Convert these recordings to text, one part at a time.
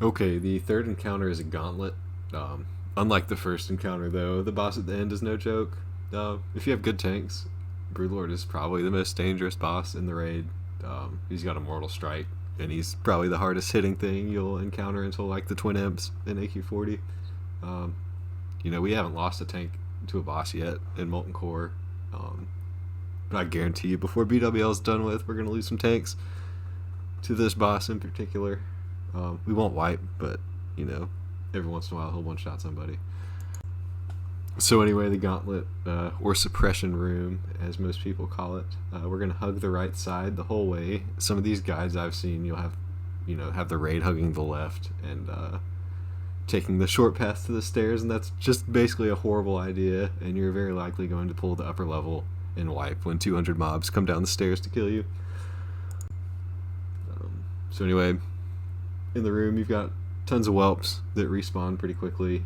Okay, the third encounter is a gauntlet. Unlike the first encounter, though, the boss at the end is no joke. If you have good tanks, Broodlord is probably the most dangerous boss in the raid. He's got Immortal Strike, and he's probably the hardest hitting thing you'll encounter until like the Twin Imps in AQ40. Um, we haven't lost a tank to a boss yet in Molten Core. Um, but I guarantee you, before BWL is done with, we're going to lose some tanks to this boss in particular. We won't wipe, but you know, every once in a while he'll one shot somebody. So anyway, the gauntlet or suppression room, as most people call it, we're gonna hug the right side the whole way. Some of these guides I've seen, you'll have the raid hugging the left and taking the short path to the stairs, and that's just basically a horrible idea. And you're very likely going to pull the upper level and wipe when 200 mobs come down the stairs to kill you. So anyway, in the room you've got tons of whelps that respawn pretty quickly,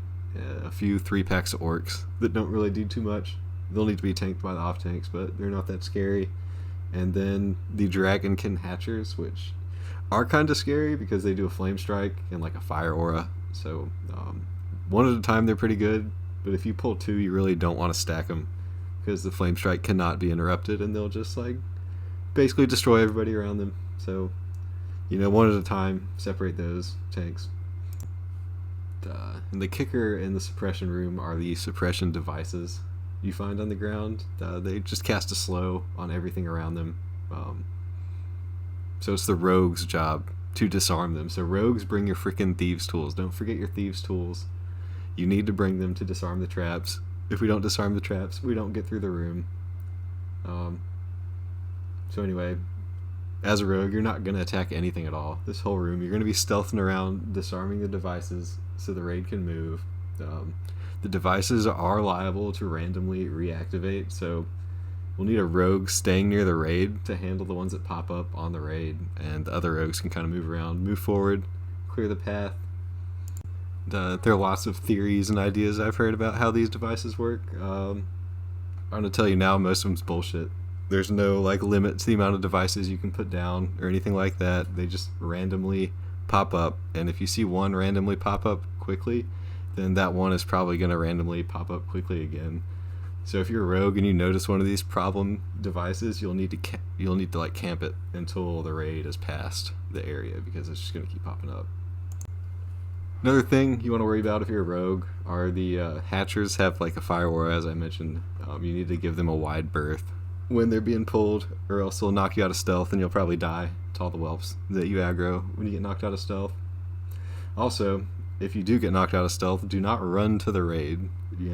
a few 3-packs of orcs that don't really do too much. They'll need to be tanked by the off tanks, but they're not that scary. And then the dragonkin hatchers, which are kind of scary because they do a flame strike and like a fire aura. So one at a time they're pretty good, but if you pull two, you really don't want to stack them because the flame strike cannot be interrupted, and they'll just like basically destroy everybody around them. So one at a time, separate those tanks. And the kicker in the suppression room are the suppression devices you find on the ground. They just cast a slow on everything around them. So it's the rogue's job to disarm them. So rogues, bring your freaking thieves' tools. Don't forget your thieves' tools. You need to bring them to disarm the traps. If we don't disarm the traps, we don't get through the room. So anyway, as a rogue, you're not going to attack anything at all. This whole room, you're going to be stealthing around, disarming the devices so the raid can move. The devices are liable to randomly reactivate, so we'll need a rogue staying near the raid to handle the ones that pop up on the raid, and the other rogues can kind of move around, move forward, clear the path. There are lots of theories and ideas I've heard about how these devices work. I'm going to tell you now, most of them's bullshit. There's no like limit to the amount of devices you can put down or anything like that. They just randomly pop up, and if you see one randomly pop up quickly, then that one is probably going to randomly pop up quickly again. So if you're a rogue and you notice one of these problem devices, you'll need to like camp it until the raid is past the area, because it's just going to keep popping up. Another thing you want to worry about if you're a rogue are the hatchers have like a fire aura, as I mentioned. You need to give them a wide berth when they're being pulled, or else they'll knock you out of stealth and you'll probably die to all the whelps that you aggro when you get knocked out of stealth. Also, if you do get knocked out of stealth, do not run to the raid.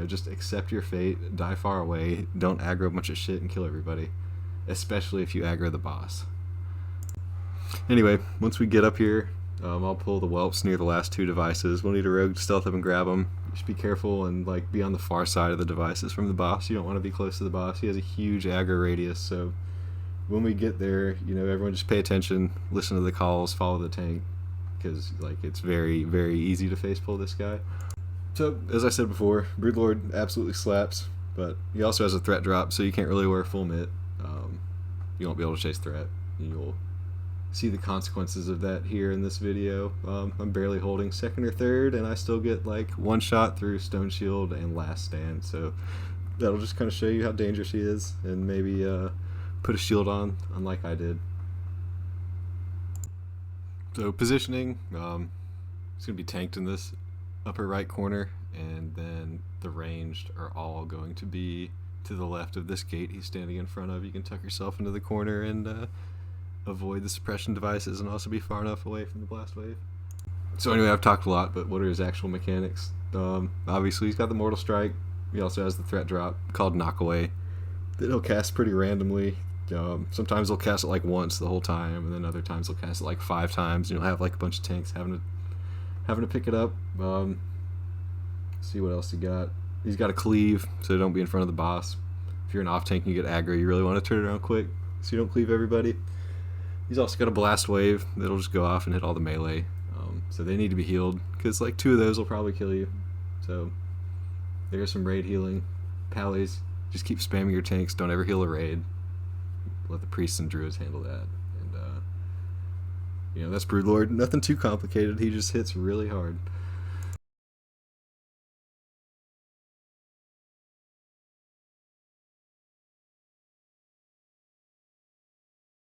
Just accept your fate, die far away, don't aggro a bunch of shit and kill everybody, especially if you aggro the boss. Anyway, once we get up here, I'll pull the whelps near the last two devices. We'll need a rogue to stealth up and grab them. Just be careful and like be on the far side of the devices from the boss. You don't want to be close to the boss. He has a huge aggro radius, so when we get there, everyone just pay attention, listen to the calls, follow the tank, because like it's very, very easy to face pull this guy. So as I said before, Broodlord absolutely slaps, but he also has a threat drop, so you can't really wear full mitt. You won't be able to chase threat. You'll see the consequences of that here in this video. I'm barely holding second or third, and I still get like one shot through Stone Shield and Last Stand, so that'll just kind of show you how dangerous he is, and maybe put a shield on, unlike I did. So positioning, it's going to be tanked in this upper right corner, and then the ranged are all going to be to the left of this gate he's standing in front of. You can tuck yourself into the corner and avoid the suppression devices, and also be far enough away from the blast wave. So anyway, I've talked a lot, but what are his actual mechanics? Obviously, he's got the Mortal Strike. He also has the threat drop called Knockaway that he'll cast pretty randomly. Sometimes he'll cast it like once the whole time, and then other times he'll cast it like 5 times, and you'll have like a bunch of tanks having to pick it up. See what else he got. He's got a cleave, so don't be in front of the boss. If you're an off tank and you get aggro, you really want to turn it around quick so you don't cleave everybody. He's also got a blast wave that'll just go off and hit all the melee. So they need to be healed, because like 2 of those will probably kill you. So there's some raid healing. Pallies, just keep spamming your tanks. Don't ever heal a raid. Let the priests and druids handle that. And That's Broodlord. Nothing too complicated. He just hits really hard.